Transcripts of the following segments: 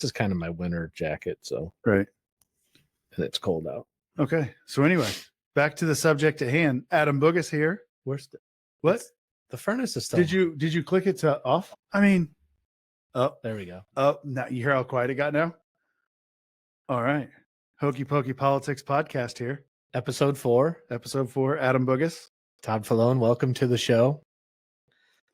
is kind of my winter jacket, so Right. and it's cold out. Okay. So anyway, back to the subject at hand. Adam Boogus here. Where's the What? the furnace is still Did you click it to off? I mean, oh, there we go. oh, now you hear how quiet it got now? All right. Hokey Pokey Politics podcast here. Episode 4. Episode 4. Adam Boogus. Todd Falone, welcome to the show.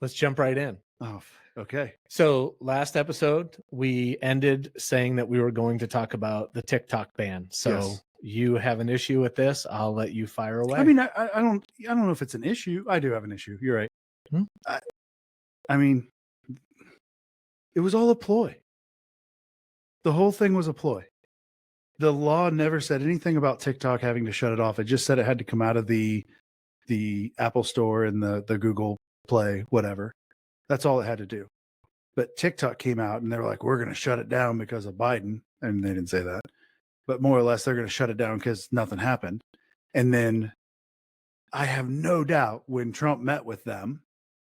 Let's jump right in. Oh, okay. So last episode, we ended saying that we were going to talk about the TikTok ban. So Yes. you have an issue with this. I'll let you fire away. I mean, I don't know if it's an issue. I do have an issue. You're right. Hmm? I mean, it was all a ploy. The whole thing was a ploy. The law never said anything about TikTok having to shut it off. It just said it had to come out of the Apple Store and the Google Play, whatever. That's all it had to do. But TikTok came out and they were like, we're going to shut it down because of Biden. And they didn't say that. But more or less, they're going to shut it down because nothing happened. And then I have no doubt when Trump met with them,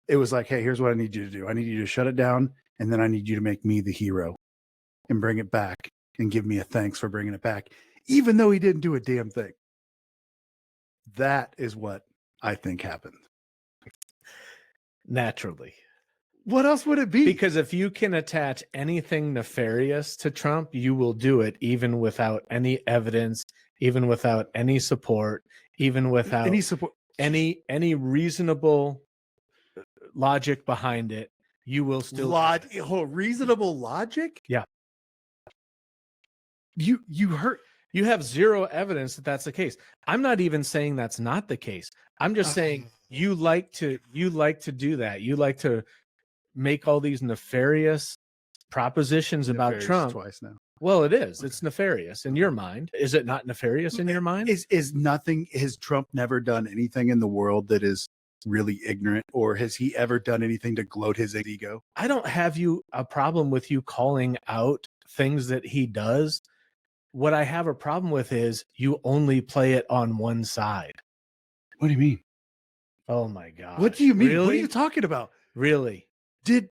it was like, hey, here's what I need you to do. I need you to shut it down. And then I need you to make me the hero and bring it back and give me a thanks for bringing it back, even though he didn't do a damn thing. That is what I think happened. Naturally. What else would it be? Because if you can attach anything nefarious to Trump, you will do it even without any evidence, even without any support, even without any support, any reasonable logic behind it. You will still reasonable logic. Yeah. You heard. You have zero evidence that that's the case. I'm not even saying that's not the case. I'm just saying you like to do that. You like to make all these nefarious propositions about Trump. Twice now. Well, it is. It's nefarious in your mind. Is it not nefarious in your mind? Is nothing? Has Trump never done anything in the world that is really ignorant, or has he ever done anything to gloat his ego? I don't have a problem with you calling out things that he does. What I have a problem with is you only play it on one side. What do you mean? Oh my God. What do you mean? Really? What are you talking about? Really? Did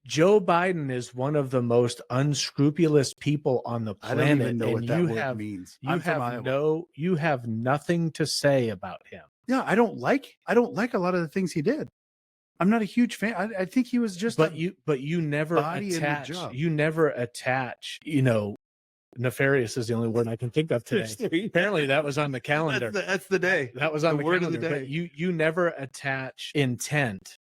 Joe Biden is one of the most unscrupulous people on the planet. I don't even know what that you word have, means. You have nothing to say about him. Yeah, I don't like a lot of the things he did. I'm not a huge fan. I think he was just but you never attach, nefarious is the only word I can think of today. Apparently that was on the calendar. That's the day. That was on the word calendar. of the day. But you never attach intent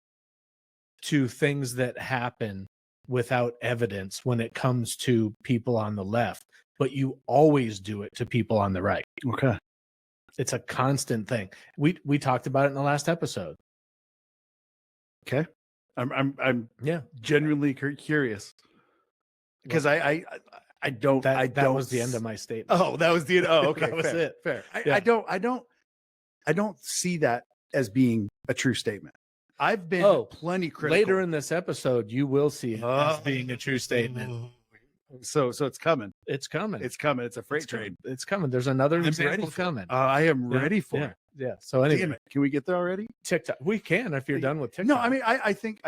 to things that happen without evidence when it comes to people on the left, but you always do it to people on the right. Okay. It's a constant thing. We talked about it in the last episode. Okay. I'm genuinely curious because I don't. That was the end of my statement. Oh, that was the end. Oh, okay. That was fair, it. Fair. Yeah. I don't see that as being a true statement. I've been plenty critical. Later in this episode, you will see it as being a true statement. So it's coming. It's coming. It's coming. It's a freight train. It's coming. There's another example coming. I am ready for it. Yeah. So anyway, damn it. Can we get there already? TikTok. We can if you're done with TikTok. No, I mean, I think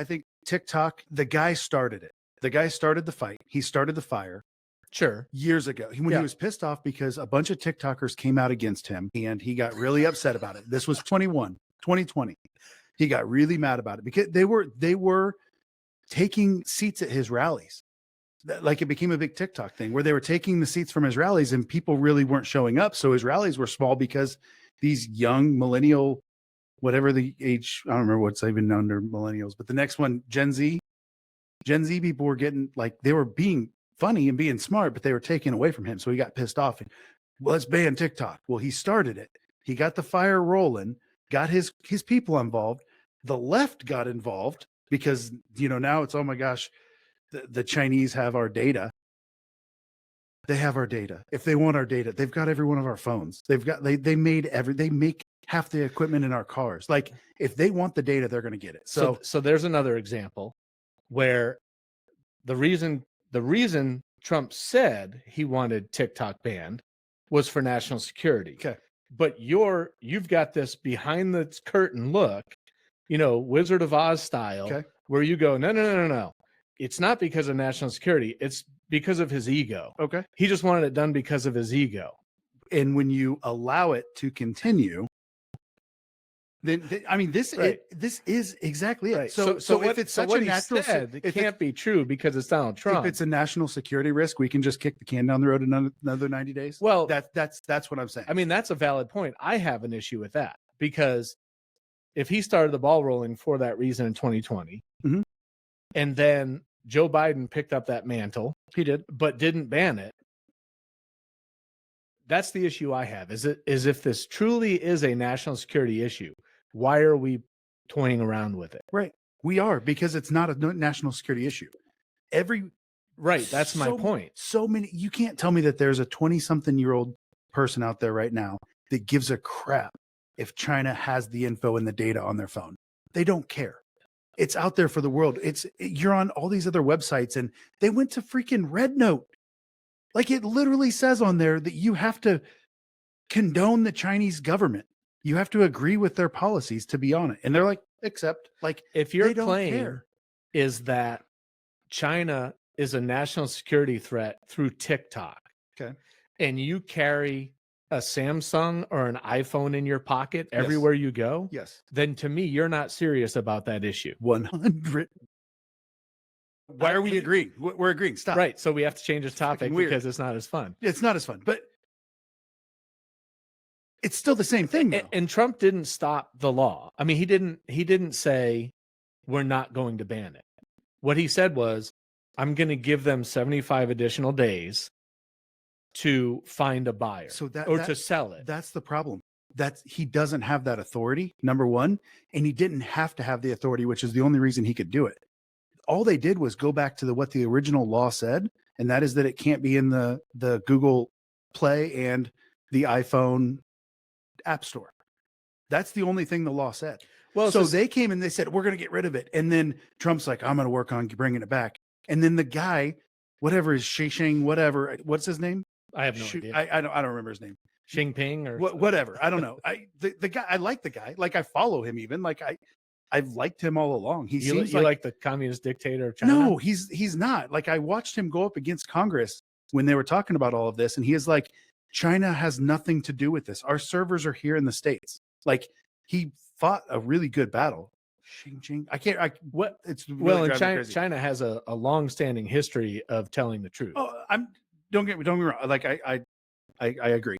TikTok. The guy started it. The guy started the fight. He started the fire. Sure. Years ago, when he was pissed off because a bunch of TikTokers came out against him, and he got really upset about it. This was 2020. He got really mad about it because they were taking seats at his rallies. Like it became a big TikTok thing where they were taking the seats from his rallies and people really weren't showing up. So his rallies were small because these young millennial, whatever the age, I don't remember what's even under millennials, but the next one, Gen Z people were getting they were being funny and being smart, but they were taken away from him. So he got pissed off and let's ban TikTok. Well, he started it. He got the fire rolling, got his people involved. The left got involved because, now it's, oh my gosh, the Chinese have our data. They have our data. If they want our data, they've got every one of our phones. They make half the equipment in our cars. Like if they want the data, they're going to get it. So there's another example where the reason Trump said he wanted TikTok banned was for national security. Okay. But you've got this behind the curtain look, Wizard of Oz style, where you go, no. It's not because of national security. It's because of his ego. Okay. He just wanted it done because of his ego. And when you allow it to continue, then I mean, this is exactly it. Right. So if it's such a natural, it can't be true because it's Donald Trump. If it's a national security risk, we can just kick the can down the road another 90 days. Well, that's what I'm saying. I mean, that's a valid point. I have an issue with that because if he started the ball rolling for that reason in 2020, and then Joe Biden picked up that mantle, he did, but didn't ban it. That's the issue I have. Is if this truly is a national security issue, why are we toying around with it? Right. We are, because it's not a national security issue. That's my point. So many, you can't tell me that there's a 20-something-year-old person out there right now that gives a crap if China has the info and the data on their phone. They don't care. It's out there for the world. You're on all these other websites, and they went to freaking Red Note. Like, it literally says on there that you have to condone the Chinese government. You have to agree with their policies to be on it. And they're like, except, like, if your claim is that China is a national security threat through TikTok, okay, and you carry a Samsung or an iPhone in your pocket everywhere you go, then to me, you're not serious about that issue. 100. Why are we agreeing? We're agreeing. Stop. Right. So we have to change this topic because it's not as fun. It's not as fun, but it's still the same thing. And Trump didn't stop the law. I mean, he didn't say we're not going to ban it. What he said was, I'm going to give them 75 additional days to find a buyer to sell it. That's the problem. He doesn't have that authority, number one, and he didn't have to have the authority, which is the only reason he could do it. All they did was go back to what the original law said, and that is that it can't be in the Google Play and the iPhone App Store. That's the only thing the law said. Well, so they came and they said, we're going to get rid of it. And then Trump's like, I'm going to work on bringing it back. And then the guy, whatever is Xing, whatever, what's his name? I have no idea. I don't remember his name. Xingping or whatever. I don't know. The guy, I like the guy. Like, I follow him even. Like, I've liked him all along. He seems like the communist dictator of China. No, he's not. Like, I watched him go up against Congress when they were talking about all of this, and he is like, China has nothing to do with this. Our servers are here in the States. Like, he fought a really good battle. China has a long-standing history of telling the truth. Oh, don't get me wrong. Like, I agree.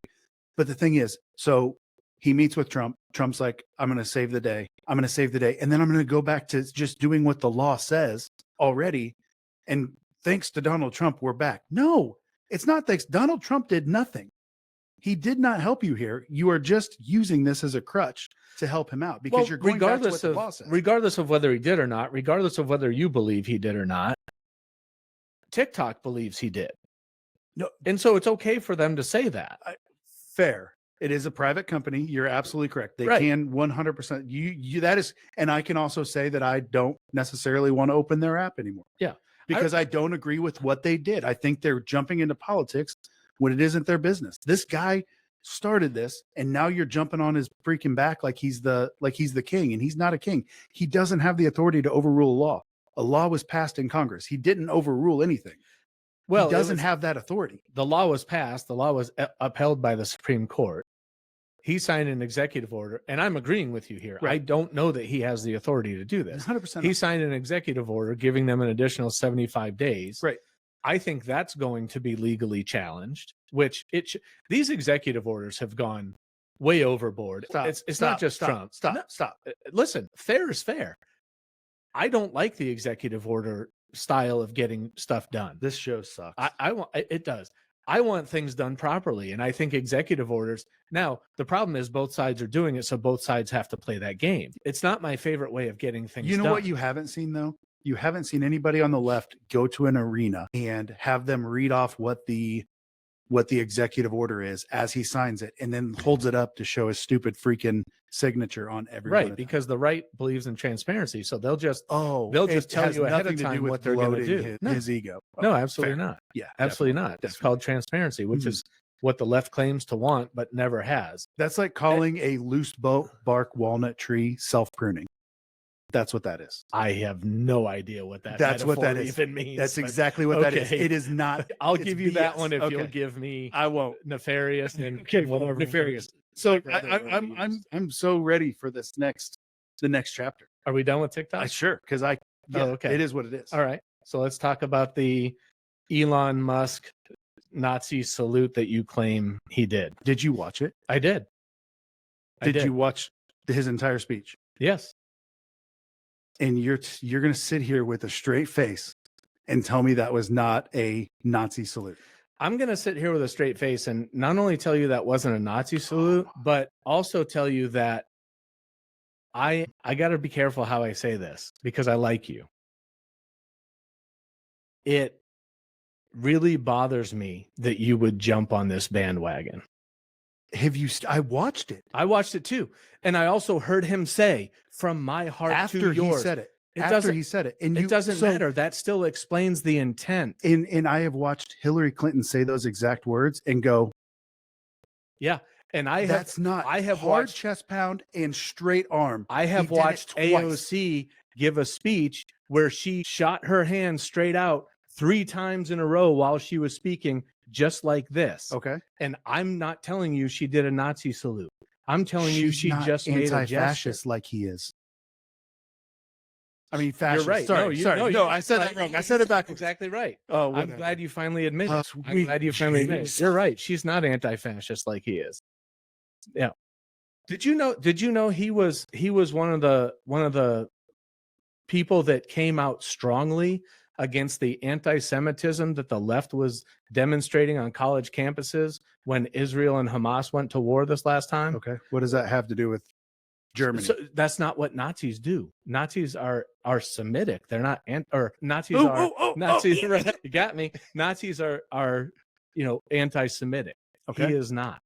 But the thing is, so he meets with Trump. Trump's like, I'm going to save the day. I'm going to save the day. And then I'm going to go back to just doing what the law says already. And thanks to Donald Trump, we're back. No, it's not thanks. Donald Trump did nothing. He did not help you here. You are just using this as a crutch to help him out because you're going back to what the law says. Regardless of whether he did or not, regardless of whether you believe he did or not, TikTok believes he did. No, and so it's okay for them to say that. Fair. It is a private company. You're absolutely correct. They can 100%. You that is, and I can also say that I don't necessarily want to open their app anymore. Yeah, because I don't agree with what they did. I think they're jumping into politics when it isn't their business. This guy started this, and now you're jumping on his freaking back like he's the king, and he's not a king. He doesn't have the authority to overrule a law. A law was passed in Congress. He didn't overrule anything. Well, he doesn't have that authority. The law was passed. The law was upheld by the Supreme Court. He signed an executive order, and I'm agreeing with you here. Right. I don't know that he has the authority to do this. 100%. He signed an executive order giving them an additional 75 days. Right. I think that's going to be legally challenged, which these executive orders have gone way overboard. It's not just Trump. Stop. Listen, fair is fair. I don't like the executive order style of getting stuff done. This show sucks. It does. I want things done properly, and I think executive orders. Now, the problem is both sides are doing it, so both sides have to play that game. It's not my favorite way of getting things done. You know what you haven't seen, though? You haven't seen anybody on the left go to an arena and have them read off what the executive order is as he signs it, and then holds it up to show his stupid freaking signature on everyone. Right, because the right believes in transparency, so they'll just tell you ahead of time what they're going to do. His ego. No, absolutely not. Yeah, absolutely not. It's called transparency, which is what the left claims to want but never has. That's like calling a loose bark walnut tree self-pruning. That's what that is. I have no idea what that That's what that metaphor is. even means. That's but exactly what that is. okay. It is not. I'll it's give you that BS. one if you'll Okay. give me I won't. nefarious and Okay, whatever. nefarious. So brother I'm so ready for the next chapter. Are we done with TikTok? Sure, because okay. it is what it is. All right. So let's talk about the Elon Musk Nazi salute that you claim he did. Did you watch it? I did. Did you watch his entire speech? Yes. And you're going to sit here with a straight face and tell me that was not a Nazi salute. I'm going to sit here with a straight face and not only tell you that wasn't a Nazi salute, but also tell you that I got to be careful how I say this because I like you. It really bothers me that you would jump on this bandwagon. Have you? I watched it. I watched it too. And I also heard him say, from my heart After to yours. he said it. After he said it. And it doesn't matter. That still explains the intent. And I have watched Hillary Clinton say those exact words and go, yeah. And I have hard watched chest pound and straight arm. I have watched AOC give a speech where she shot her hand straight out 3 times in a row while she was speaking, just like this. Okay. And I'm not telling you she did a Nazi salute. I'm telling you she just made a gesture. Like he is. I mean, fascist. You're right. Sorry. No, I said that wrong. I said it back. Exactly right. Oh, I'm glad you finally admitted it. Sweet I'm glad you finally admitted it. You're right. She's not anti-fascist like he is. Yeah. Did you know he was one of the people that came out strongly against the anti-Semitism that the left was demonstrating on college campuses when Israel and Hamas went to war this last time? Okay. What does that have to do with Germany? So that's not what Nazis do. Nazis are Semitic. They're not Nazis Nazis. Right, you got me. Nazis are anti-Semitic. Okay. He is not.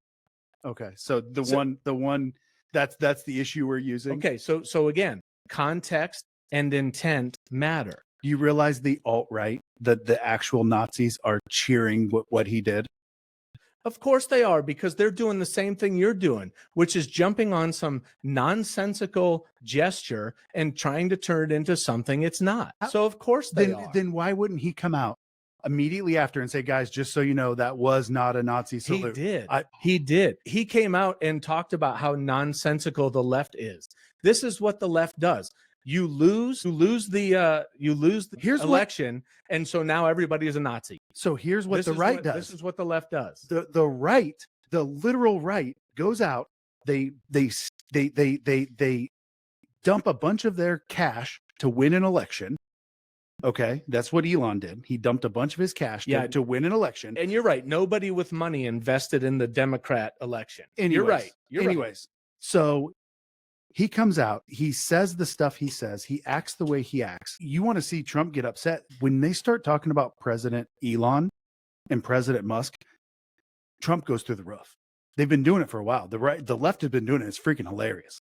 Okay. So the one that's the issue we're using. Okay. So again, context and intent matter. You realize the alt-right, the actual Nazis are cheering what he did? Of course they are, because they're doing the same thing you're doing, which is jumping on some nonsensical gesture and trying to turn it into something it's not. So of course they are. Then why wouldn't he come out immediately after and say, guys, just so you know, that was not a Nazi salute? He did. He came out and talked about how nonsensical the left is. This is what the left does. You lose the election, and so now everybody is a Nazi. So here's what the right does. This is what the left does. The right, the literal right, goes out. They dump a bunch of their cash to win an election. Okay, that's what Elon did. He dumped a bunch of his cash to win an election. And you're right. Nobody with money invested in the Democrat election. You're right. Anyways, so he comes out, he says the stuff he says, he acts the way he acts. You want to see Trump get upset when they start talking about President Elon and President Musk. Trump goes through the roof. They've been doing it for a while. The left has been doing it. It's freaking hilarious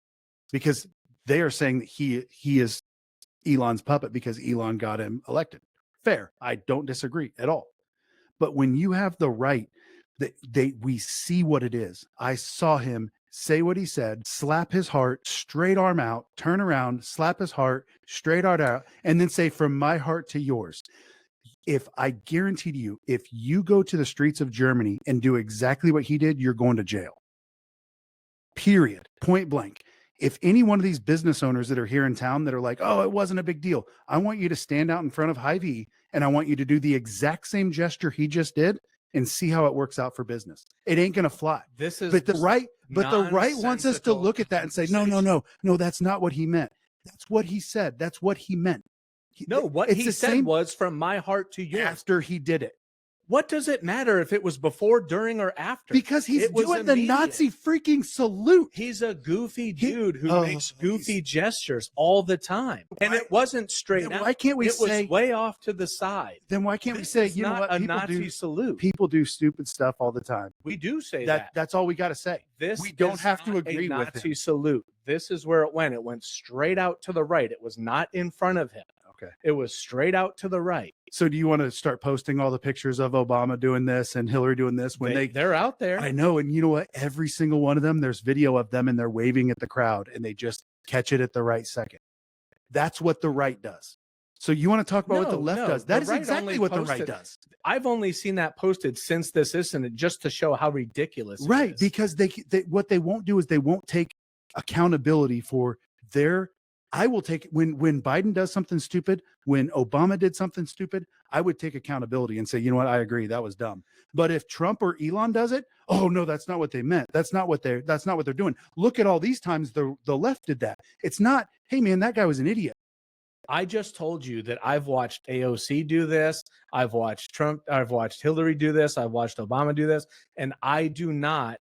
because they are saying that he is Elon's puppet because Elon got him elected. Fair. I don't disagree at all. But when you have the right, we see what it is. I saw him say what he said, slap his heart, straight arm out, turn around, slap his heart, straight arm out, and then say, from my heart to yours. If I guarantee to you, if you go to the streets of Germany and do exactly what he did, you're going to jail. Period. Point blank. If any one of these business owners that are here in town that are like, oh, it wasn't a big deal, I want you to stand out in front of Hy-Vee and I want you to do the exact same gesture he just did and see how it works out for business. It ain't going to fly. But the right wants us to look at that and say, no, that's not what he meant. That's what he said. That's what he meant. What he said was from my heart to yours. After he did it. What does it matter if it was before, during, or after? Because he's doing the Nazi freaking salute. He's a goofy dude who makes goofy gestures all the time. And it wasn't straight out. Why can't we say it was way off to the side? Then why can't we say, you know what? A Nazi salute. People do stupid stuff all the time. We do say that. That's all we got to say. We don't have to agree with it. Nazi salute. This is where it went. It went straight out to the right. It was not in front of him. Okay. It was straight out to the right. So do you want to start posting all the pictures of Obama doing this and Hillary doing this when they're out there? I know. And you know what? Every single one of them, there's video of them and they're waving at the crowd and they just catch it at the right second. That's what the right does. So you want to talk about what the left does? That is right exactly only what the right posted- does. I've only seen that posted since this incident, just to show how ridiculous it Right, is. because they what they won't do is they won't take accountability for their. I will take when Biden does something stupid, when Obama did something stupid, I would take accountability and say, you know what, I agree, that was dumb. But if Trump or Elon does it, oh no, that's not what they meant. That's not what they're doing. Look at all these times the left did that. It's not, hey man, that guy was an idiot. I just told you that I've watched AOC do this. I've watched Trump. I've watched Hillary do this. I've watched Obama do this. And I do not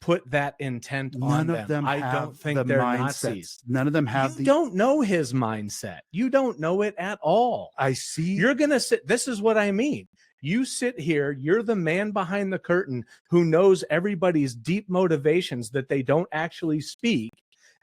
put that intent on None of them I have don't think the they're mindsets. Nazis. None of them have You don't know his mindset. You don't know it at all. I see. You're going to sit. This is what I mean. You sit here, you're the man behind the curtain who knows everybody's deep motivations that they don't actually speak.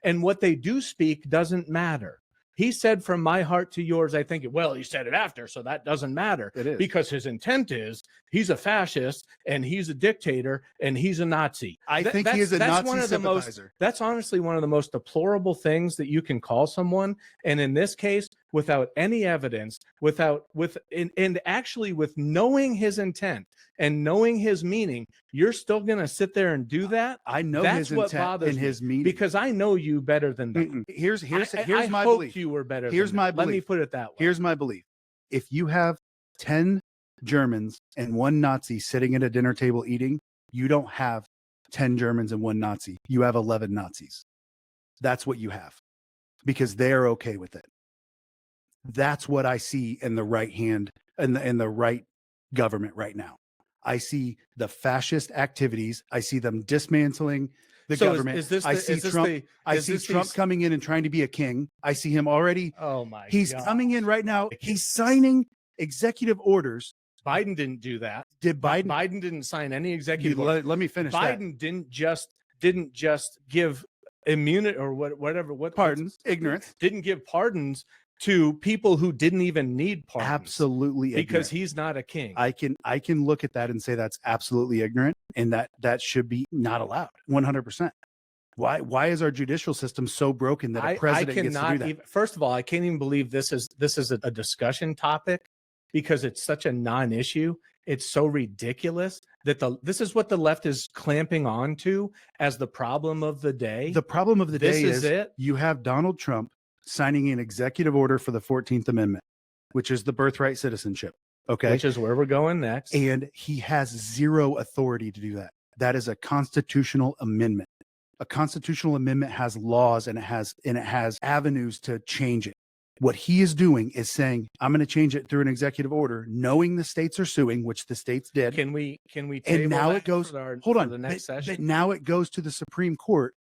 And what they do speak doesn't matter. He said, from my heart to yours, I think it. Well, he said it after, so that doesn't matter. It is. Because his intent is he's a fascist and he's a dictator and he's a Nazi. I think he is a Nazi one of the most, sympathizer. That's honestly one of the most deplorable things that you can call someone. And in this case, without any evidence, and actually with knowing his intent and knowing his meaning, you're still going to sit there and do that. I know That's his what intent bothers and his meaning, because I know you better than that. Here's I my hoped belief. you were better. Here's than my that. Let me belief. put it that way. Here's my belief. If you have 10 Germans and one Nazi sitting at a dinner table eating, you don't have 10 Germans and one Nazi. You have 11 Nazis. That's what you have, because they're okay with it. That's what I see in the right hand and in the right government right now. I see the fascist activities. I see them dismantling the government. I see Trump coming in and trying to be a king. I see him already. Oh my! He's coming in right now. He's signing executive orders. Biden didn't do that. Did Biden? Biden didn't sign any executive orders. Let me finish. Biden didn't just give immunity or whatever. Pardons? Ignorance. Didn't give pardons to people who didn't even need pardons. Absolutely, because ignorant. He's not a king. I can look at that and say that's absolutely ignorant, and that should be not allowed. 100%. Why is our judicial system so broken that a president gets to do that? First of all, I can't even believe this is a discussion topic, because it's such a non-issue. It's so ridiculous that this is what the left is clamping on to as the problem of the day. The problem of the day is it. You have Donald Trump signing an executive order for the 14th Amendment, which is the birthright citizenship. Okay. Which is where we're going next. And he has zero authority to do that. That is a constitutional amendment. A constitutional amendment has laws and it has avenues to change it. What he is doing is saying, I'm going to change it through an executive order, knowing the states are suing, which the states did. Can we and now it goes, hold on, the next session? Now it goes to the Supreme Court,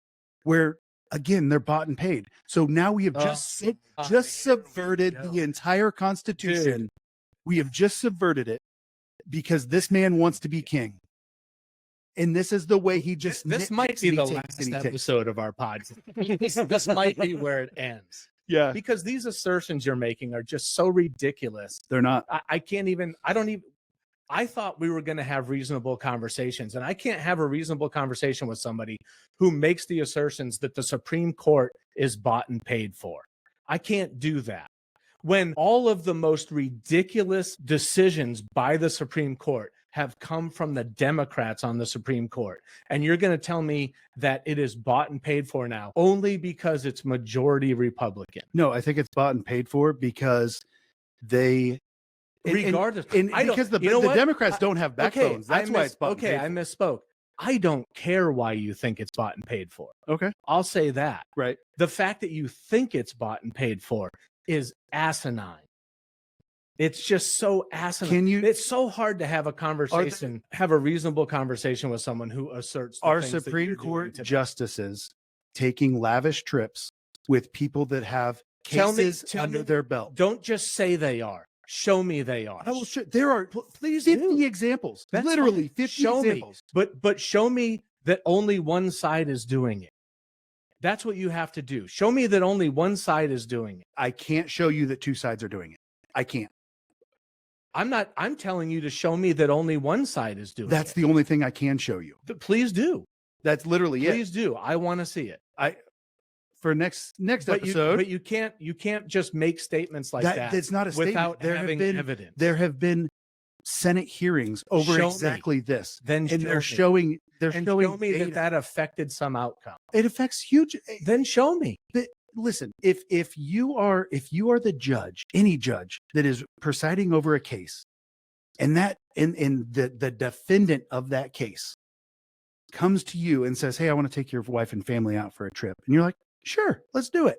where again, they're bought and paid. So now we have just subverted the entire Constitution. Dude. We have just subverted it because this man wants to be king. And this is the way he just... This might be the last episode of our podcast. This might be where it ends. Yeah. Because these assertions you're making are just so ridiculous. They're not. I thought we were going to have reasonable conversations, and I can't have a reasonable conversation with somebody who makes the assertions that the Supreme Court is bought and paid for. I can't do that. When all of the most ridiculous decisions by the Supreme Court have come from the Democrats on the Supreme Court, and you're going to tell me that it is bought and paid for now only because it's majority Republican. No, I think it's bought and paid for because they... Regardless, because the Democrats don't have backbones. That's why it's bought and paid for. I misspoke. I don't care why you think it's bought and paid for. Okay. I'll say that. Right. The fact that you think it's bought and paid for is asinine. It's just so asinine. It's so hard to have a conversation, have a reasonable conversation with someone who asserts our Supreme Court justices taking lavish trips with people that have cases under their belt. Don't just say they are. Show me they are. There are please 50 examples. That's literally 50 examples. But show me that only one side is doing it. That's what you have to do. Show me that only one side is doing it. I can't show you that two sides are doing it. I can't. I'm telling you to show me that only one side is doing it. That's the only thing I can show you. Please do. That's literally it. Please do. I want to see it. for next but episode. you can't just make statements like that. It's not a statement. Without There having have been evidence. There have been Senate hearings over Show me. exactly this. Then And show they're me. showing show me data. that affected some outcome. It affects huge. Then show me. Listen, if you are the judge, any judge that is presiding over a case, and that in the defendant of that case comes to you and says, "Hey, I want to take your wife and family out for a trip," and you're like, "Sure, let's do it."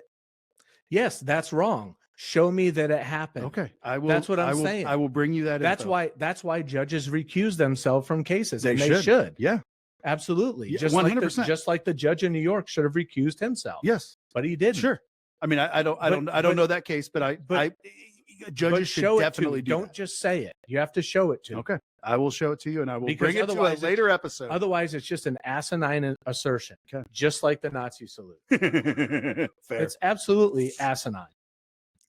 Yes, that's wrong. Show me that it happened. Okay, I will. That's what I'm saying. I will bring you that. That's info. why judges recuse themselves from cases. They They should. Yeah. Absolutely. Yeah, just 100%. just like the judge in New York should have recused himself. Yes. But he didn't. Sure. I mean, I don't know that case, but judges should show definitely it to me. do Don't that. just say it. You have to show it to me. Okay. I will show it to you, and I will Because bring it to a otherwise later episode. Otherwise, it's just an asinine assertion. Okay. Just like the Nazi salute. Fair. It's absolutely asinine.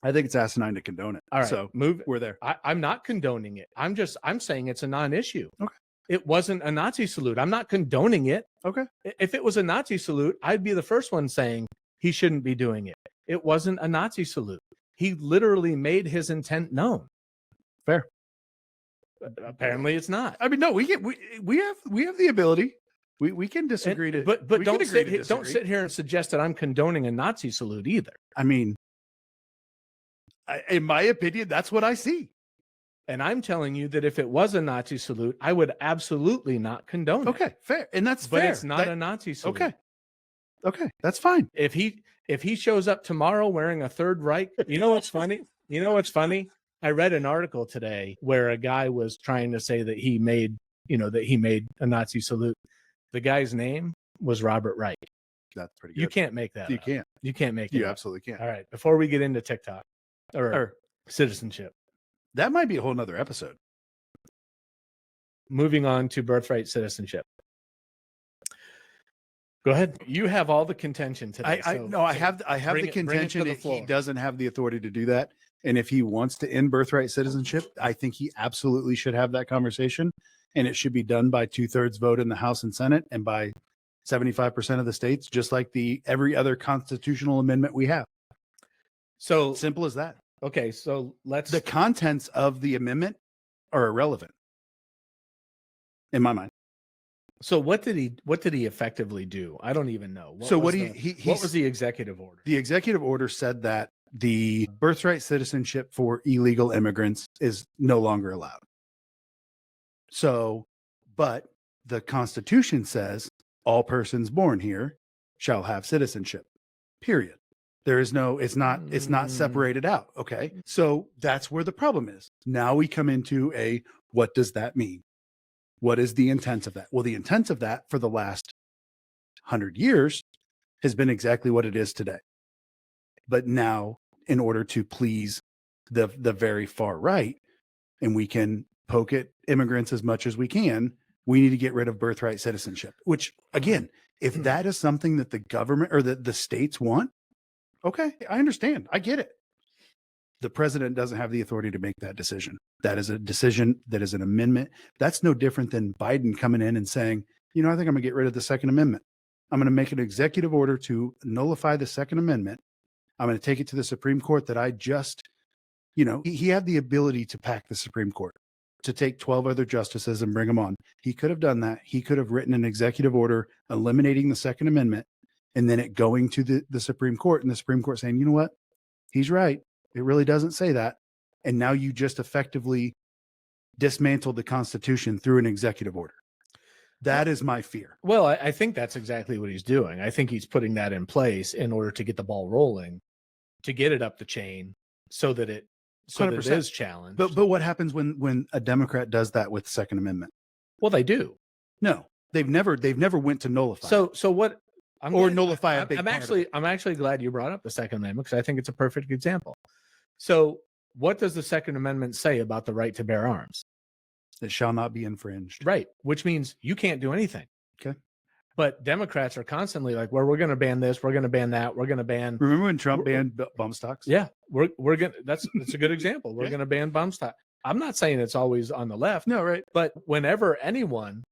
I think it's asinine to condone it. All right. So move. we're there. I'm not condoning it. I'm saying it's a non-issue. Okay. It wasn't a Nazi salute. I'm not condoning it. Okay. If it was a Nazi salute, I'd be the first one saying he shouldn't be doing it. It wasn't a Nazi salute. He literally made his intent known. Fair. Apparently it's not. I mean, no, we have the ability. We can disagree to, but we can don't agree to disagree. don't sit here and suggest that I'm condoning a Nazi salute either. I mean, in my opinion, that's what I see. And I'm telling you that if it was a Nazi salute, I would absolutely not condone it. Okay, fair, and that's But fair. it's not a Nazi salute. Okay, that's fine. If he shows up tomorrow wearing a Third Reich, you know what's funny? You know what's funny? I read an article today where a guy was trying to say that he made a Nazi salute. The guy's name was Robert Reich. That's pretty good. You can't make that. You up. can't. You can't make it. You up. absolutely can't. All right. Before we get into TikTok or citizenship, that might be a whole nother episode. moving on to birthright citizenship. Go ahead. You have all the contention today. I have the contention that he doesn't have the authority to do that. And if he wants to end birthright citizenship, I think he absolutely should have that conversation. And it should be done by 2/3 vote in the House and Senate and by 75% of the states, just like every other constitutional amendment we have. So simple as that. Okay, so the contents of the amendment are irrelevant in my mind. So what did he effectively do? I don't even know. What was the executive order? The executive order said that the birthright citizenship for illegal immigrants is no longer allowed. So, but the Constitution says all persons born here shall have citizenship. Period. There is no, it's not separated out. Okay. So that's where the problem is. Now we come into what does that mean? What is the intent of that? Well, the intent of that for the last 100 years has been exactly what it is today. But now, in order to please the very far right, and we can poke at immigrants as much as we can, we need to get rid of birthright citizenship, which again, if that is something that the government or the states want, okay, I understand. I get it. The president doesn't have the authority to make that decision. That is a decision, that is an amendment. That's no different than Biden coming in and saying, I think I'm going to get rid of the Second Amendment. I'm going to make an executive order to nullify the Second Amendment. I'm going to take it to the Supreme Court that I just, he had the ability to pack the Supreme Court, to take 12 other justices and bring them on. He could have done that. He could have written an executive order eliminating the Second Amendment and then it going to the Supreme Court and the Supreme Court saying, you know what? He's right. It really doesn't say that. And now you just effectively dismantled the Constitution through an executive order. That is my fear. Well, I think that's exactly what he's doing. I think he's putting that in place in order to get the ball rolling, to get it up the chain so that it is challenged. But what happens when a Democrat does that with the Second Amendment? Well, they do. No, they've never went to nullify. So what? Nullify a big part of it. I'm actually glad you brought up the Second Amendment because I think it's a perfect example. So what does the Second Amendment say about the right to bear arms? It shall not be infringed. Right. Which means you can't do anything. Okay. But Democrats are constantly like, well, we're going to ban this. We're going to ban that. We're going to ban. Remember when Trump banned bump stocks? Yeah. We're going to, that's a good example. We're going to ban bump stock. I'm not saying it's always on the left. No, right. But whenever anyone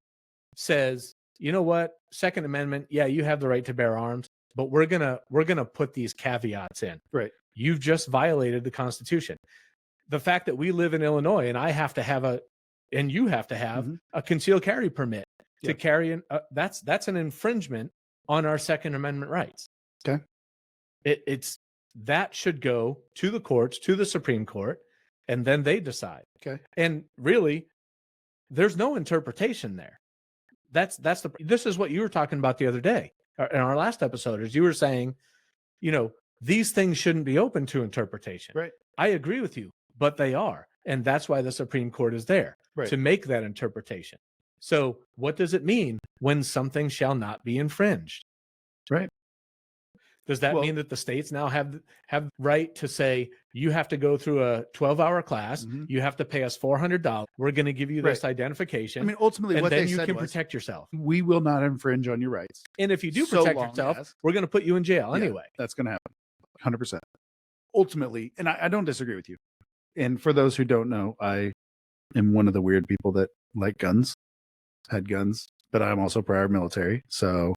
says, you know what, Second Amendment, yeah, you have the right to bear arms, but we're gonna put these caveats in. Right. You've just violated the Constitution. The fact that we live in Illinois and I have to have and you have to have a concealed carry permit to carry that's an infringement on our Second Amendment rights. Okay. It's that should go to the courts, to the Supreme Court, and then they decide. Okay. And really, there's no interpretation there. This is what you were talking about the other day in our last episode, is you were saying, these things shouldn't be open to interpretation. Right. I agree with you, but they are. And that's why the Supreme Court is there to make that interpretation. So what does it mean when something shall not be infringed? Right. Does that mean that the states now have right to say, you have to go through a 12-hour class, you have to pay us $400, we're going to give you this identification. I mean, ultimately, and what then they you said can was, protect yourself. we will not infringe on your rights. And if you do so protect long yourself, as- we're going to put you in jail anyway. That's going to happen. 100%. Ultimately, and I don't disagree with you. And for those who don't know, I am one of the weird people that like guns, had guns, but I'm also prior military. So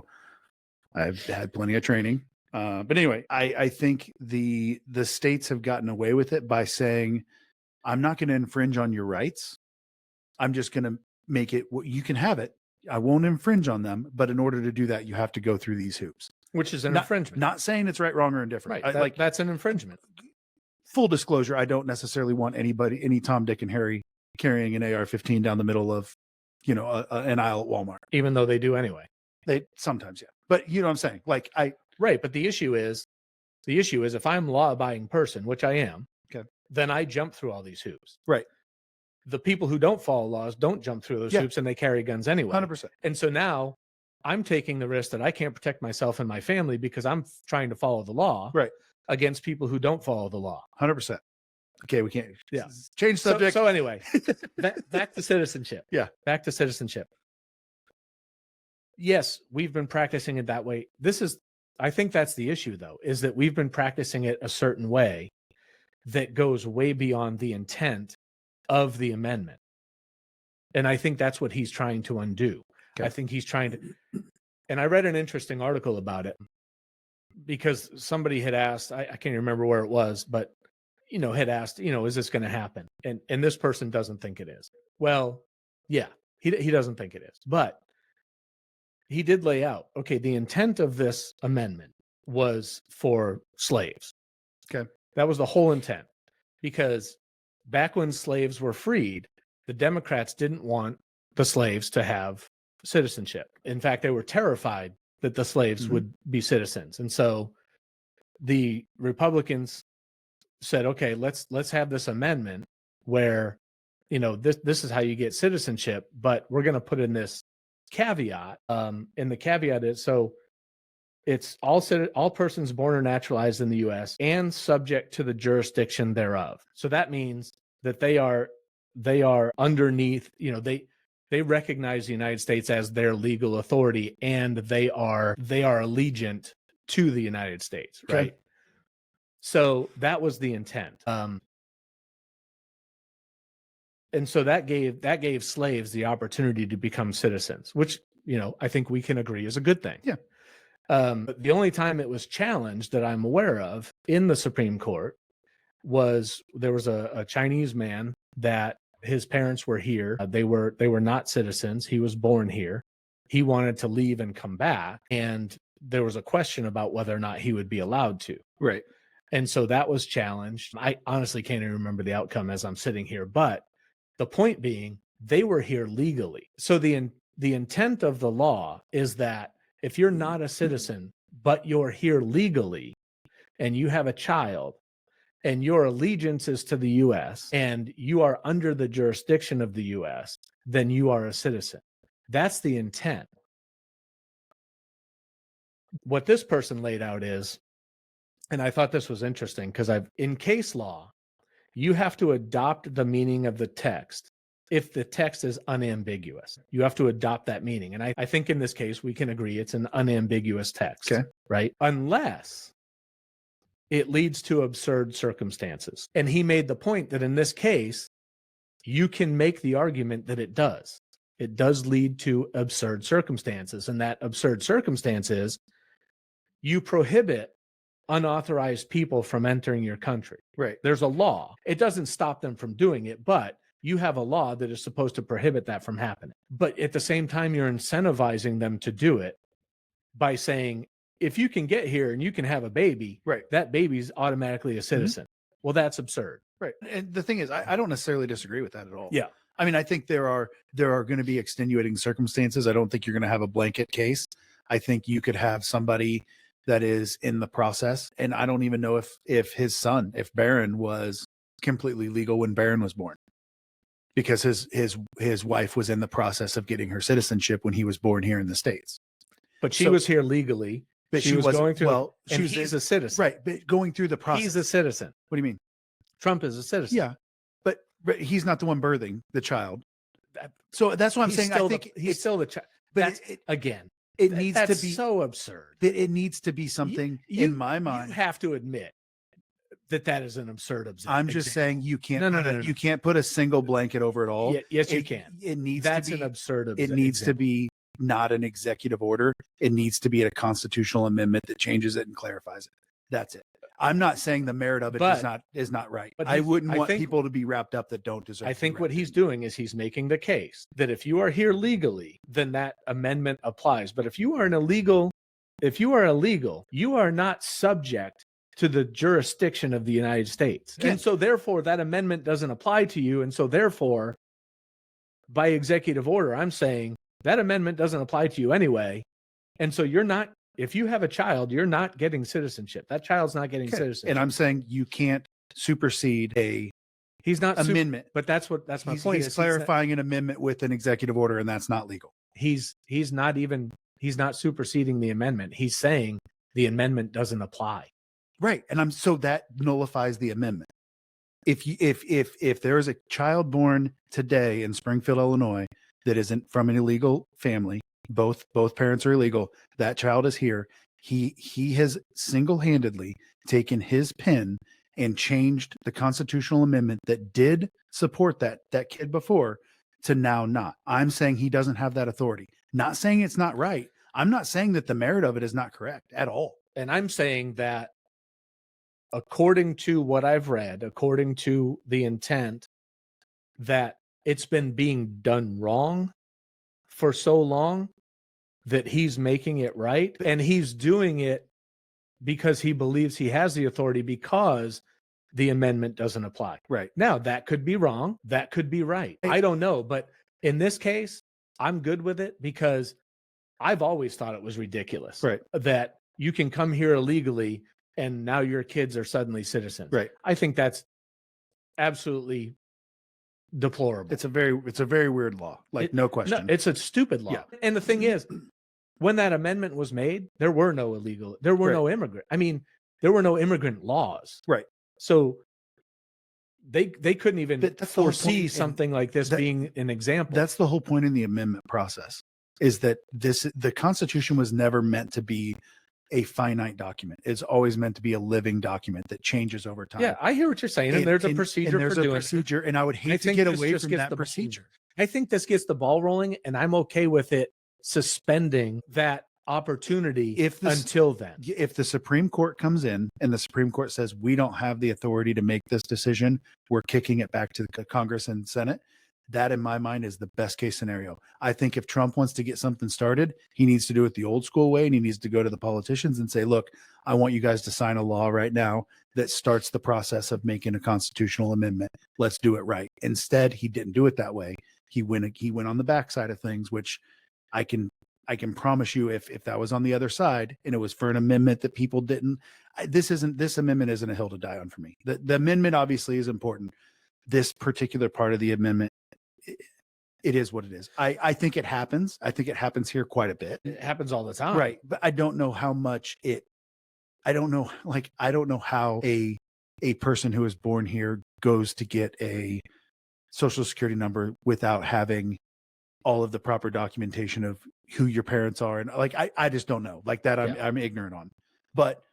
I've had plenty of training. But anyway, I think the states have gotten away with it by saying, I'm not going to infringe on your rights. I'm just going to make it, you can have it. I won't infringe on them. But in order to do that, you have to go through these hoops. Which is an infringement. Not saying it's right, wrong, or indifferent. Right. That's an infringement. Full disclosure, I don't necessarily want any Tom, Dick, and Harry carrying an AR-15 down the middle of, an aisle at Walmart. Even though they do anyway. They sometimes, yeah. But you know what I'm saying? Like Right. But the issue is if I'm a law-abiding person, which I am, then I jump through all these hoops. Right. The people who don't follow laws don't jump through those hoops, and they carry guns anyway. 100%. And so now I'm taking the risk that I can't protect myself and my family because I'm trying to follow the law against people who don't follow the law. 100%. Okay, we can't Yeah. change subject. So anyway, back to citizenship. Yeah. Back to citizenship. Yes, we've been practicing it that way. I think that's the issue, though, is that we've been practicing it a certain way that goes way beyond the intent of the amendment. And I think that's what he's trying to undo. Okay. I think he's trying to, and I read an interesting article about it because somebody had asked, I can't remember where it was, but, had asked, is this going to happen? And this person doesn't think it is. Well, yeah, he doesn't think it is, but he did lay out, okay, the intent of this amendment was for slaves. Okay. That was the whole intent, because back when slaves were freed, the Democrats didn't want the slaves to have citizenship. In fact, they were terrified that the slaves would be citizens. And so the Republicans said, okay, let's have this amendment where, this is how you get citizenship, but we're going to put in this caveat. And the caveat is, so it's all persons born or naturalized in the U.S. and subject to the jurisdiction thereof. So that means that they are underneath, they recognize the United States as their legal authority, and they are allegiant to the United States, right? Okay. So that was the intent. And so that gave slaves the opportunity to become citizens, which, I think we can agree is a good thing. Yeah. But the only time it was challenged that I'm aware of in the Supreme Court was there was a Chinese man that his parents were here. They were not citizens. He was born here. He wanted to leave and come back. And there was a question about whether or not he would be allowed to. Right. And so that was challenged. I honestly can't even remember the outcome as I'm sitting here, but the point being, they were here legally. So the intent of the law is that if you're not a citizen, but you're here legally, and you have a child, and your allegiance is to the U.S., and you are under the jurisdiction of the U.S., then you are a citizen. That's the intent. What this person laid out is, and I thought this was interesting, because in case law, you have to adopt the meaning of the text if the text is unambiguous. You have to adopt that meaning. And I think in this case, we can agree it's an unambiguous text, right? Unless it leads to absurd circumstances. And he made the point that in this case, you can make the argument that it does. It does lead to absurd circumstances. And that absurd circumstance is you prohibit unauthorized people from entering your country. Right. There's a law. It doesn't stop them from doing it, but you have a law that is supposed to prohibit that from happening. But at the same time, you're incentivizing them to do it by saying, if you can get here and you can have a baby, Right. that baby's automatically a citizen. Well, that's absurd. Right. And the thing is, I don't necessarily disagree with that at all. Yeah. I mean, I think there are going to be extenuating circumstances. I don't think you're going to have a blanket case. I think you could have somebody that is in the process. And I don't even know if his son, if Barron was completely legal when Barron was born, because his wife was in the process of getting her citizenship when he was born here in the States. But she was here legally. But she was going through. Well, he's a citizen. Right. But going through the process. He's a citizen. What do you mean? Trump is a citizen. Yeah. But he's not the one birthing the child. So that's what I'm saying. I think he's still the child. But it needs to be so absurd. It needs to be something in my mind. You have to admit that is an absurd. I'm just saying you can't. No. You can't put a single blanket over it all. Yes, you can. It needs. That's to be, an absurd. It needs to be not an executive order. It needs to be a constitutional amendment that changes it and clarifies it. That's it. I'm not saying the merit of it is not right. But I wouldn't want people to be wrapped up that don't deserve. I think what he's doing is he's making the case that if you are here legally, then that amendment applies. But if you are illegal, you are not subject to the jurisdiction of the United States. Yeah. And so therefore that amendment doesn't apply to you. And so therefore, by executive order, I'm saying that amendment doesn't apply to you anyway. And so you're not, if you have a child, you're not getting citizenship. That child's not getting citizenship. And I'm saying you can't supersede he's not amendment. But that's my point. He's clarifying an amendment with an executive order, and that's not legal. He's not superseding the amendment. He's saying the amendment doesn't apply. Right. And so that nullifies the amendment. If there is a child born today in Springfield, Illinois, that isn't from an illegal family, both parents are illegal, that child is here. He has single-handedly taken his pen and changed the constitutional amendment that did support that kid before to now not. I'm saying he doesn't have that authority. Not saying it's not right. I'm not saying that the merit of it is not correct at all. And I'm saying that according to what I've read, according to the intent, that it's been being done wrong for so long that he's making it right. And he's doing it because he believes he has the authority because the amendment doesn't apply. Right. Now, that could be wrong. That could be right. I don't know. But in this case, I'm good with it because I've always thought it was ridiculous. Right. That you can come here illegally and now your kids are suddenly citizens. Right. I think that's absolutely deplorable. It's a very weird law. No question. No, it's a stupid law. Yeah. And the thing is, when that amendment was made, there were no no immigrant. I mean, there were no immigrant laws. Right. So they couldn't even foresee something like this being an example. That's the whole point in the amendment process, is that the Constitution was never meant to be a finite document. It's always meant to be a living document that changes over time. Yeah, I hear what you're saying. And there's a procedure for doing it. And I would hate to get away from that procedure. I think this gets the ball rolling, and I'm okay with it suspending that opportunity until then. If the Supreme Court comes in and the Supreme Court says we don't have the authority to make this decision, we're kicking it back to the Congress and Senate. That, in my mind, is the best case scenario. I think if Trump wants to get something started, he needs to do it the old school way, and he needs to go to the politicians and say, look, I want you guys to sign a law right now that starts the process of making a constitutional amendment. Let's do it right. Instead, he didn't do it that way. He went on the backside of things, which I can promise you, if that was on the other side and it was for an amendment that people didn't, this amendment isn't a hill to die on for me. The amendment obviously is important. This particular part of the amendment, it is what it is. I think it happens. I think it happens here quite a bit. It happens all the time. Right. But I don't know how much I don't know how a person who is born here goes to get a social security number without having all of the proper documentation of who your parents are. And I just don't know that. I'm ignorant on, but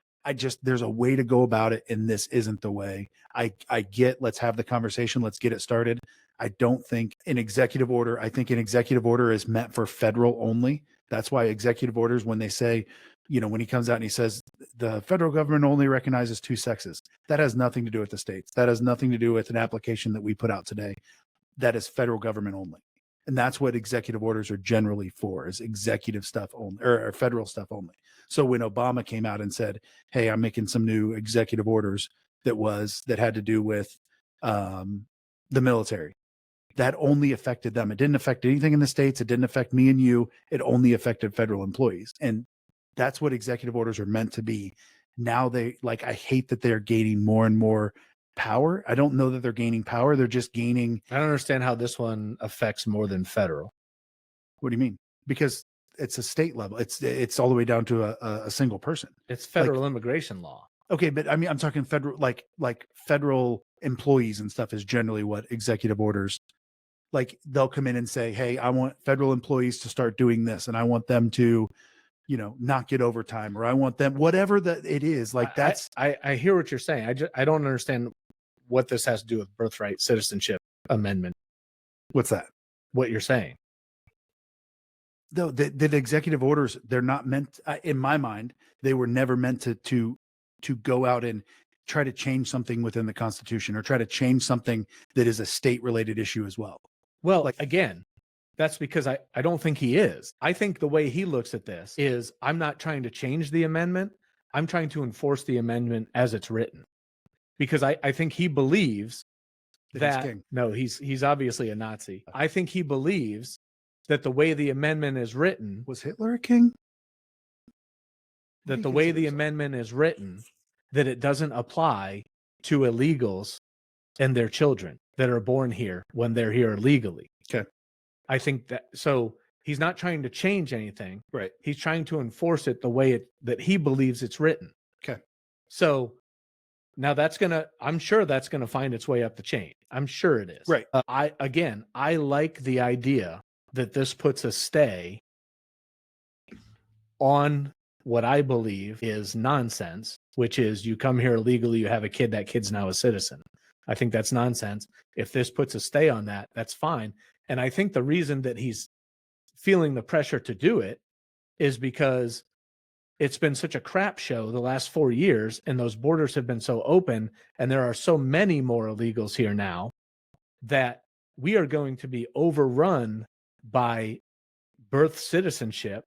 there's a way to go about it. And this isn't the way. Let's have the conversation. Let's get it started. I don't think an executive order, I think an executive order is meant for federal only. That's why executive orders, when they say you know, when he comes out and he says the federal government only recognizes two sexes, that has nothing to do with the states. That has nothing to do with an application that we put out today. That is federal government only. And that's what executive orders are generally for, is executive stuff only, or federal stuff only. So when Obama came out and said, hey, I'm making some new executive orders that had to do with the military, that only affected them. It didn't affect anything in the states. It didn't affect me and you. It only affected federal employees. And that's what executive orders are meant to be. Now I hate that they're gaining more and more power. I don't know that they're gaining power. They're just gaining. I don't understand how this one affects more than federal. What do you mean? Because it's a state level. It's all the way down to a single person. It's federal immigration law. Okay, but I mean, I'm talking federal, like federal employees and stuff is generally what executive orders, like they'll come in and say, hey, I want federal employees to start doing this, and I want them to, you know, not get overtime, or I want them, whatever that it is. Like that's. I hear what you're saying. I don't understand what this has to do with birthright citizenship amendment. What's that? What you're saying. Though the executive orders, they're not meant, in my mind, they were never meant to go out and try to change something within the Constitution, or try to change something that is a state related issue as well. Well, like again, that's because I don't think he is. I think the way he looks at this is, I'm not trying to change the amendment. I'm trying to enforce the amendment as it's written. Because I think he believes that no, he's obviously a Nazi. I think he believes that the way the amendment is written, was Hitler a king? That the way the amendment is written, that it doesn't apply to illegals and their children that are born here when they're here legally. Okay. I think that, so he's not trying to change anything. Right. He's trying to enforce it the way that he believes it's written. Okay. So now I'm sure that's going to find its way up the chain. I'm sure it is. Right. I like the idea that this puts a stay on what I believe is nonsense, which is you come here illegally, you have a kid, that kid's now a citizen. I think that's nonsense. If this puts a stay on that, that's fine. And I think the reason that he's feeling the pressure to do it is because it's been such a crap show the last 4 years, and those borders have been so open, and there are so many more illegals here now, that we are going to be overrun by birth citizenship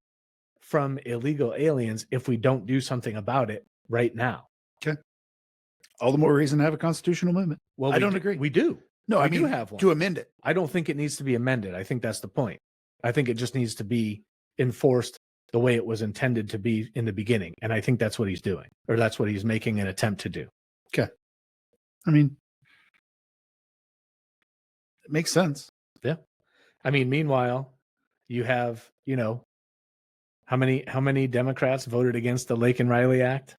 from illegal aliens if we don't do something about it right now. Okay. All the more reason to have a constitutional amendment. Well, I don't agree. We do. No, I do mean, have one to amend it. I don't think it needs to be amended. I think that's the point. I think it just needs to be enforced the way it was intended to be in the beginning. And I think that's what he's doing, or that's what he's making an attempt to do. Okay. I mean, it makes sense. Yeah. I mean, meanwhile, you have, you know, how many Democrats voted against the Lake and Riley Act?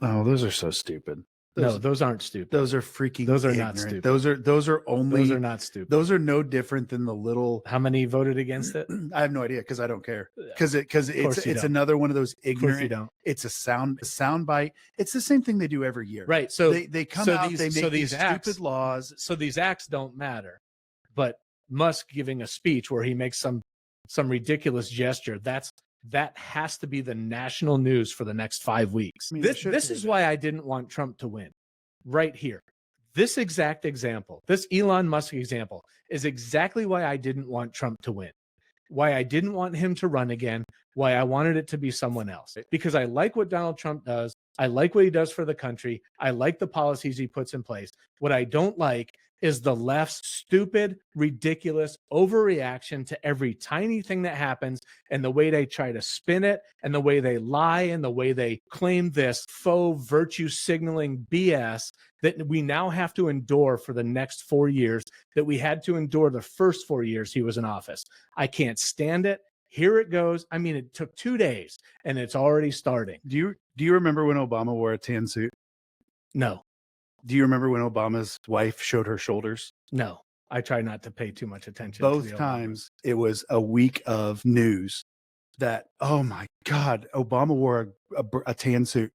Oh, those are so stupid. Those aren't stupid. Those are freaking. Those are ignorant. not stupid. Those are not stupid. Those are no different than the little. How many voted against it? I have no idea, because I don't care. Because it's another one of those ignorant. You don't. It's a sound bite. It's the same thing they do every year. Right. So they come out. They make these stupid laws. So these acts don't matter. But Musk giving a speech where he makes some ridiculous gesture, that has to be the national news for the next 5 weeks. I mean, this is why I didn't want Trump to win. Right here. This exact example, this Elon Musk example, is exactly why I didn't want Trump to win. Why I didn't want him to run again. Why I wanted it to be someone else. Because I like what Donald Trump does. I like what he does for the country. I like the policies he puts in place. What I don't like is the left's stupid, ridiculous overreaction to every tiny thing that happens, and the way they try to spin it, and the way they lie, and the way they claim this faux virtue signaling BS that we now have to endure for the next 4 years, that we had to endure the first 4 years he was in office. I can't stand it. Here it goes. I mean, it took 2 days and it's already starting. Do you remember when Obama wore a tan suit? No. Do you remember when Obama's wife showed her shoulders? No. I try not to pay too much attention. Both times it was a week of news that, oh my God, Obama wore a tan suit.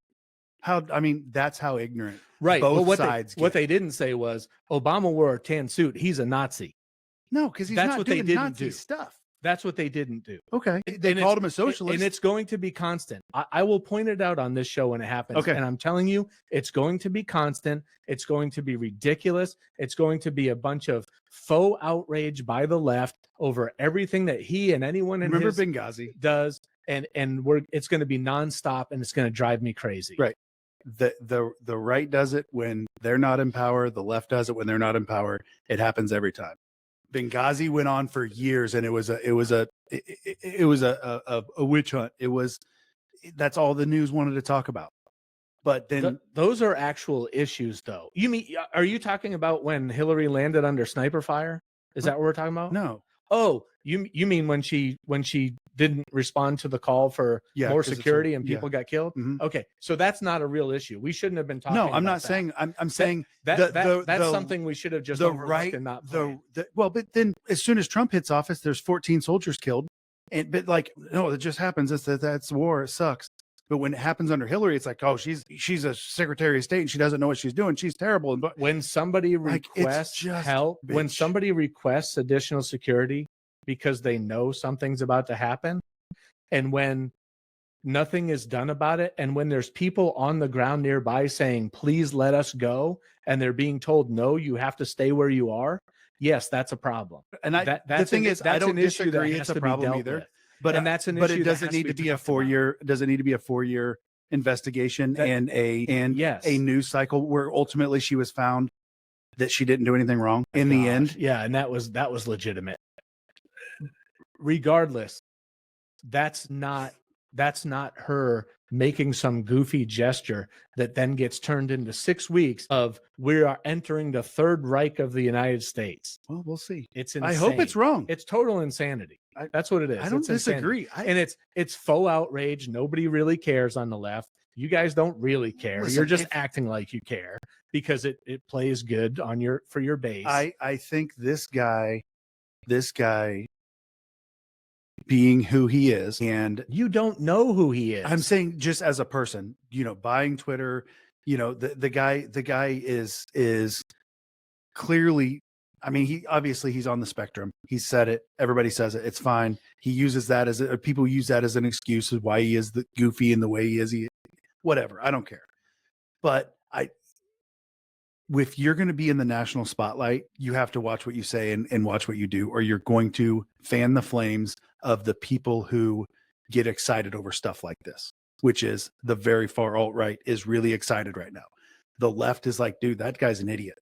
That's how ignorant. Right. Both sides. What they didn't say was Obama wore a tan suit. He's a Nazi. No, because he's not doing Nazi stuff. That's what they didn't do. Okay. They And called him a socialist. And it's going to be constant. I will point it out on this show when it happens. Okay. And I'm telling you, it's going to be constant. It's going to be ridiculous. It's going to be a bunch of faux outrage by the left over everything that he and anyone in Remember his Benghazi? does. And it's going to be nonstop, and it's going to drive me crazy. Right. The right does it when they're not in power. The left does it when they're not in power. It happens every time. Benghazi went on for years, and it was a witch hunt. That's all the news wanted to talk about. But then those are actual issues, though. Are you talking about when Hillary landed under sniper fire? Is that what we're talking about? No. Oh, you mean when she didn't respond to the call for more security and people got killed? Mm-hmm. Okay, so that's not a real issue. We shouldn't have been talking. No, I'm about not that. saying. I'm saying that's something we should have just overlooked and not played. Well, but then as soon as Trump hits office, there's 14 soldiers killed, but no, it just happens. That's war. It sucks. But when it happens under Hillary, it's like, oh, she's a Secretary of State and she doesn't know what she's doing. She's terrible. And when somebody requests help, when somebody requests additional security because they know something's about to happen, and when nothing is done about it, and when there's people on the ground nearby saying, please let us go, and they're being told, no, you have to stay where you are, yes, that's a problem. And the thing is, I don't disagree it's a problem either. But it doesn't need to be a 4-year. Does it need to be a 4-year investigation and a news cycle where ultimately she was found that she didn't do anything wrong in the end? Yeah, and that was legitimate. Regardless, that's not her making some goofy gesture that then gets turned into 6 weeks of we are entering the Third Reich of the United States. Well, we'll see. It's insane. I hope it's wrong. It's total insanity. That's what it is. I don't disagree. And it's faux outrage. Nobody really cares on the left. You guys don't really care. Listen, you're just acting like you care because it plays good on for your base. I think this guy being who he is, and you don't know who he is. I'm saying just as a person, buying Twitter, the guy is clearly, I mean, he's on the spectrum. He said it. Everybody says it. It's fine. He uses that people use that as an excuse of why he is the goofy in the way he is. Whatever. I don't care. But if you're going to be in the national spotlight, you have to watch what you say and watch what you do, or you're going to fan the flames of the people who get excited over stuff like this, which is the very far alt-right is really excited right now. The left is like, dude, that guy's an idiot.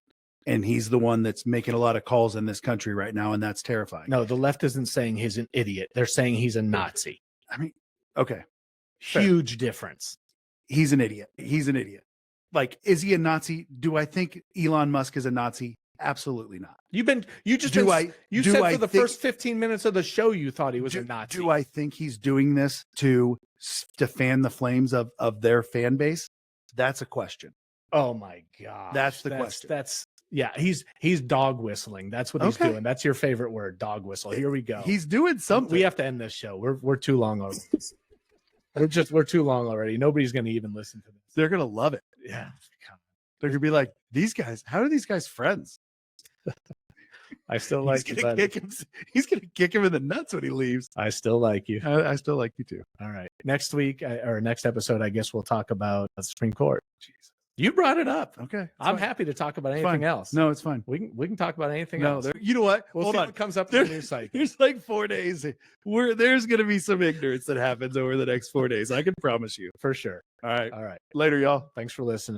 And he's the one that's making a lot of calls in this country right now. And that's terrifying. No, the left isn't saying he's an idiot. They're saying he's a Nazi. I mean, okay. Huge difference. He's an idiot. He's an idiot. Like, is he a Nazi? Do I think Elon Musk is a Nazi? Absolutely not. You said for the first 15 minutes of the show, you thought he was a Nazi. Do I think he's doing this to fan the flames of their fan base? That's a question. Oh my God. That's the question. Yeah, he's dog whistling. That's what he's doing. That's your favorite word, dog whistle. Here we go. He's doing something. We have to end this show. We're too long already. We're too long already. Nobody's going to even listen to this. They're going to love it. Yeah. They're going to be like, these guys, how are these guys friends? I still like He's going to kick him in the nuts when he leaves. I still like you. I still like you too. All right. Next week or next episode, I guess we'll talk about the Supreme Court. Jesus. You brought it up. Okay. I'm happy to talk about anything else. No, it's fine. We can talk about anything else. You know what? Hold on. What comes up in the news cycle. There's like 4 days where there's going to be some ignorance that happens over the next 4 days. I can promise you. For sure. All right. All right. Later, y'all. Thanks for listening.